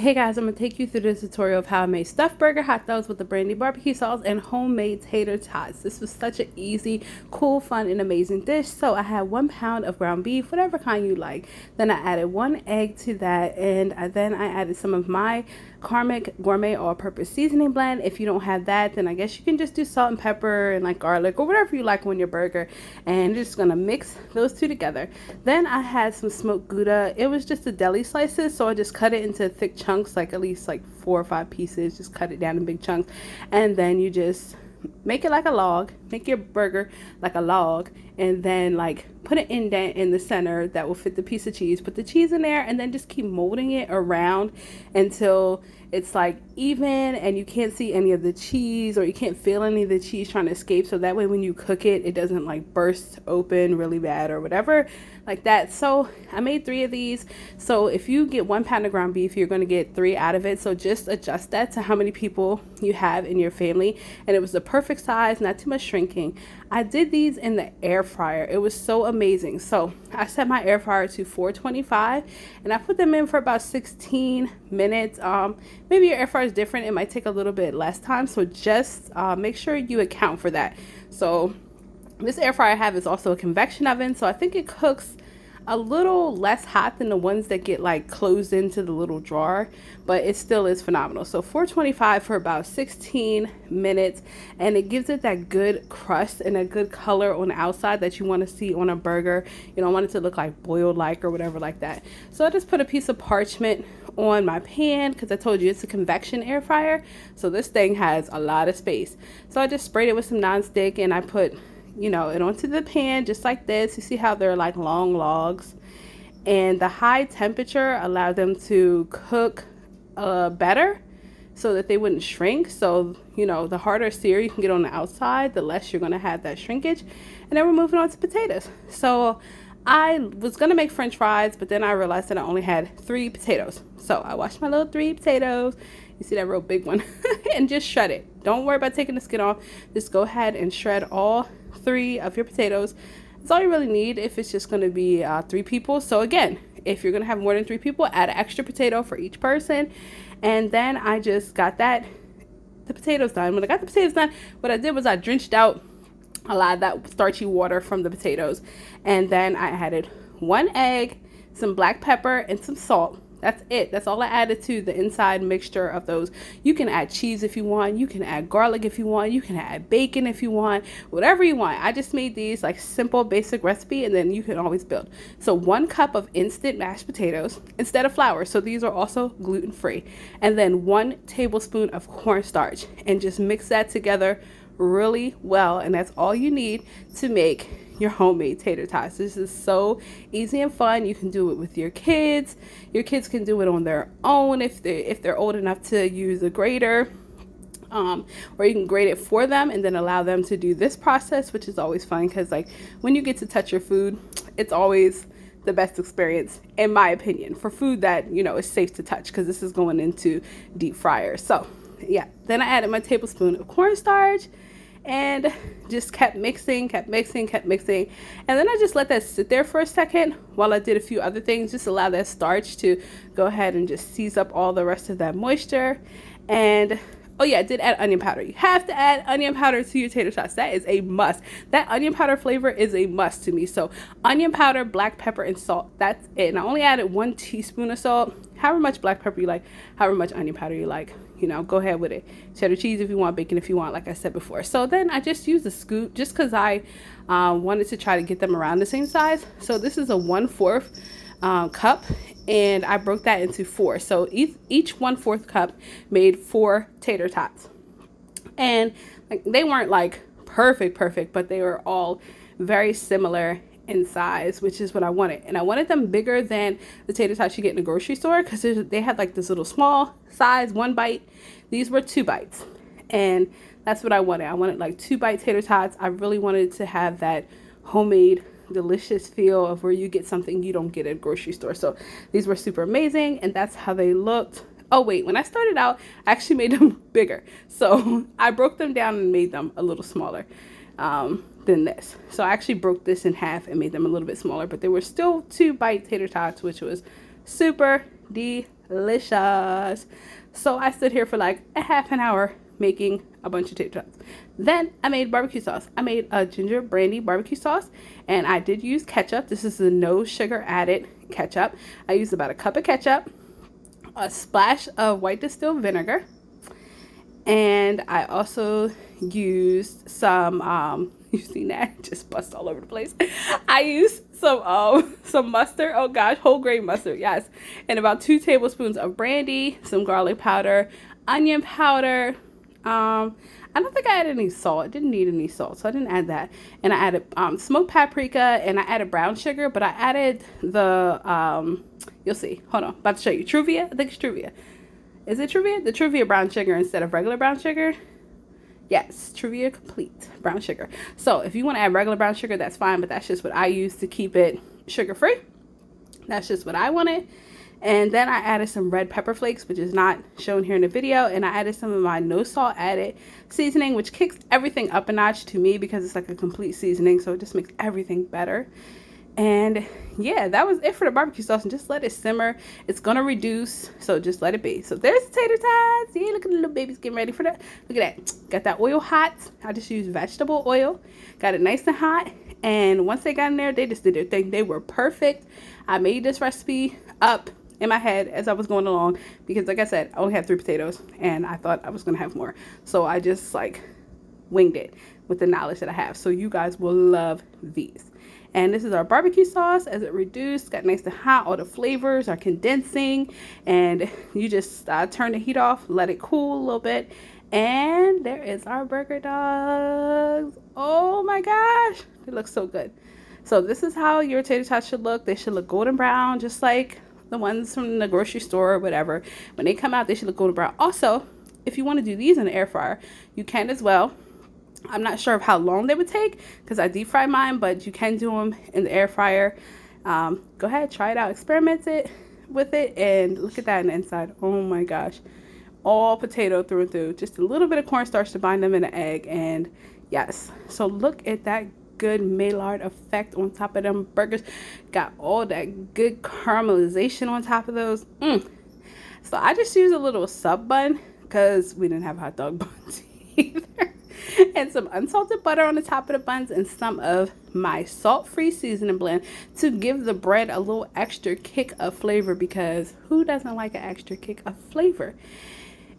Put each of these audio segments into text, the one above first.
Hey guys, I'm going to take you through this tutorial of how I made stuffed burger hot dogs with the brandy barbecue sauce and homemade tater tots. This was such an easy, cool, fun, and amazing dish. So I had 1 pound of ground beef, whatever kind you like. Then I added 1 egg to that, and then I added some of my Karmic Gourmet all-purpose seasoning blend. If you don't have that, then I guess you can just do salt and pepper and like garlic or whatever you like on your burger. And just going to mix those two together. Then I had some smoked Gouda. It was just the deli slices, so I just cut it into thick chunks, like at least like 4 or 5 pieces. Just cut it down in big chunks, and then you just make it like a log, make your burger like a log, and then like put an indent in the center that will fit the piece of cheese. Put the cheese in there, and then just keep molding it around until it's like even and you can't see any of the cheese, or you can't feel any of the cheese trying to escape, so that way when you cook it, it doesn't like burst open really bad or whatever like that. So I made 3 of these. So if you get 1 pound of ground beef, you're going to get 3 out of it. So just adjust that to how many people you have in your family. And it was the perfect size, not too much shrinking. I did these in the air fryer. It was so amazing. So I set my air fryer to 425, and I put them in for about 16 minutes. Maybe your air fryer is different. It might take a little bit less time. So just make sure you account for that. So this air fryer I have is also a convection oven, so I think it cooks a little less hot than the ones that get like closed into the little drawer, but it still is phenomenal. So 425 for about 16 minutes, and it gives it that good crust and a good color on the outside that you want to see on a burger. You don't want it to look like boiled like or whatever like that. So I just put a piece of parchment on my pan, because I told you it's a convection air fryer, so this thing has a lot of space. So I just sprayed it with some nonstick, and I put it onto the pan just like this. You see how they're like long logs, and the high temperature allowed them to cook better so that they wouldn't shrink. So the harder sear you can get on the outside, the less you're going to have that shrinkage. And then we're moving on to potatoes. So I was going to make french fries, but then I realized that I only had 3 potatoes. So I washed my little 3 potatoes. You see that real big one? And just shred it. Don't worry about taking the skin off. Just go ahead and shred all 3 of your potatoes. That's all you really need if it's just going to be 3 people. So again, if you're going to have more than 3 people, add an extra potato for each person. And then I just got the potatoes done. When I got the potatoes done, what I did was I drenched out a lot of that starchy water from the potatoes. And then I added 1 egg, some black pepper, and some salt. That's it. That's all I added to the inside mixture of those. You can add cheese if you want. You can add garlic if you want. You can add bacon if you want. Whatever you want. I just made these like simple, basic recipe, and then you can always build. So 1 cup of instant mashed potatoes instead of flour. So these are also gluten-free. And then 1 tablespoon of cornstarch. And just mix that together really well. And that's all you need to make your homemade tater tots. This is so easy and fun. You can do it with your kids. Your kids can do it on their own if they're old enough to use a grater, or you can grate it for them and then allow them to do this process, which is always fun, because like when you get to touch your food, it's always the best experience, in my opinion, for food that is safe to touch, because this is going into deep fryer. So yeah, then I added my tablespoon of cornstarch and just kept mixing. And then I just let that sit there for a second while I did a few other things. Just allow that starch to go ahead and just seize up all the rest of that moisture. And oh yeah, I did add onion powder. You have to add onion powder to your tater tots. That is a must. That onion powder flavor is a must to me. So onion powder, black pepper, and salt. That's it. And I only added 1 teaspoon of salt. However much black pepper you like, however much onion powder you like, go ahead with it. Cheddar cheese if you want, bacon if you want, like I said before. So then I just used a scoop just because I wanted to try to get them around the same size. So this is a 1/4 cup, and I broke that into 4. So each 1/4 cup made 4 tater tots. And like, they weren't like perfect, but they were all very similar in size, which is what I wanted. And I wanted them bigger than the tater tots you get in the grocery store, because they had like this little small size 1 bite. These were 2 bites, and that's what I wanted. I wanted like 2-bite tater tots. I really wanted to have that homemade delicious feel of where you get something you don't get at a grocery store. So these were super amazing, and that's how they looked. Oh wait, when I started out, I actually made them bigger. So I broke them down and made them a little smaller than this. So I actually broke this in half and made them a little bit smaller, but they were still 2-bite tater tots, which was super delicious. delicious. So I stood here for like a half an hour making a bunch of tater tots. Then I made barbecue sauce. I made a ginger brandy barbecue sauce, and I did use ketchup. This is the no sugar added ketchup. I used about a cup of ketchup, a splash of white distilled vinegar, and I also used some you seen that just bust all over the place. I used some mustard, oh gosh, whole grain mustard, yes, and about 2 tablespoons of brandy, some garlic powder, onion powder. I don't think I added any salt. I didn't need any salt, so I didn't add that. And I added smoked paprika, and I added brown sugar, but I added the you'll see, hold on, about to show you, Truvia. I think it's Truvia. Is it Truvia? The Truvia brown sugar instead of regular brown sugar. Yes, Truvia complete brown sugar. So if you want to add regular brown sugar, that's fine, but that's just what I use to keep it sugar free. That's just what I wanted. And then I added some red pepper flakes, which is not shown here in the video, and I added some of my no salt added seasoning, which kicks everything up a notch to me because it's like a complete seasoning, so it just makes everything better. And yeah, that was it for the barbecue sauce, and just let it simmer. It's gonna reduce, so just let it be. So there's the tater tots. Yeah, look at the little babies getting ready for that. Look at that. Got that oil hot. I just used vegetable oil. Got it nice and hot, and once they got in there, they just did their thing. They were perfect. I made this recipe up in my head as I was going along because, like I said, I only had 3 potatoes and I thought I was gonna have more, so I just like winged it with the knowledge that I have. So you guys will love these. And this is our barbecue sauce as it reduced, got nice and hot. All the flavors are condensing, and you just turn the heat off, let it cool a little bit, and there is our burger dogs. Oh my gosh, they look so good. So this is how your tater tots should look. They should look golden brown, just like the ones from the grocery store or whatever. When they come out, they should look golden brown. Also, if you want to do these in the air fryer, you can as well. I'm not sure of how long they would take because I deep fry mine, but you can do them in the air fryer. Go ahead, try it out, experiment with it, and look at that on the inside. Oh my gosh, all potato through and through, just a little bit of cornstarch to bind them in an egg. And yes, so look at that good Maillard effect on top of them burgers. Got all that good caramelization on top of those. So I just used a little sub bun because we didn't have hot dog buns either. And some unsalted butter on the top of the buns, and some of my salt-free seasoning blend to give the bread a little extra kick of flavor, because who doesn't like an extra kick of flavor?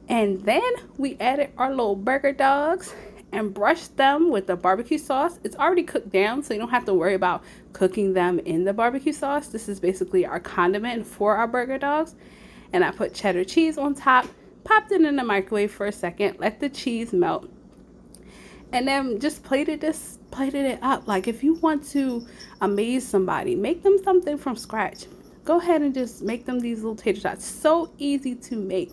And then we added our little burger dogs and brushed them with the barbecue sauce. It's already cooked down, so you don't have to worry about cooking them in the barbecue sauce. This is basically our condiment for our burger dogs. And I put cheddar cheese on top, popped it in the microwave for a second, let the cheese melt, and then just plated it up. Like, if you want to amaze somebody, make them something from scratch. Go ahead and just make them these little tater tots. So easy to make,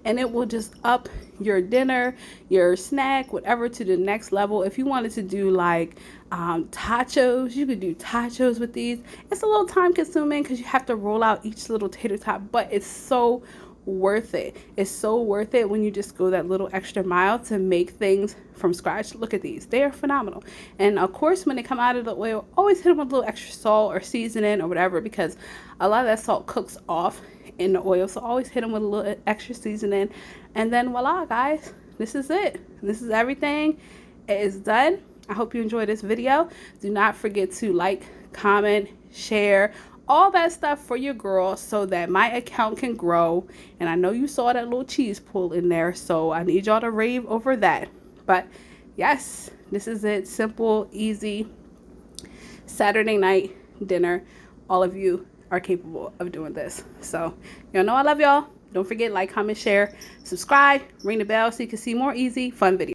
and it will just up your dinner, your snack, whatever, to the next level. If you wanted to do like tachos, you could do tachos with these. It's a little time consuming because you have to roll out each little tater tot, but it's so worth it. It's so worth it when you just go that little extra mile to make things from scratch. Look at these, they are phenomenal. And of course, when they come out of the oil, always hit them with a little extra salt or seasoning or whatever, because a lot of that salt cooks off in the oil. So always hit them with a little extra seasoning, and then voila, guys, this is it. This is everything. It is done. I hope you enjoyed this video. Do not forget to like, comment, share, all that stuff for your girl, so that my account can grow. And I know you saw that little cheese pull in there, so I need y'all to rave over that. But yes, this is it. Simple, easy Saturday night dinner. All of you are capable of doing this. So y'all know I love y'all. Don't forget, like, comment, share, subscribe, ring the bell so you can see more easy, fun videos.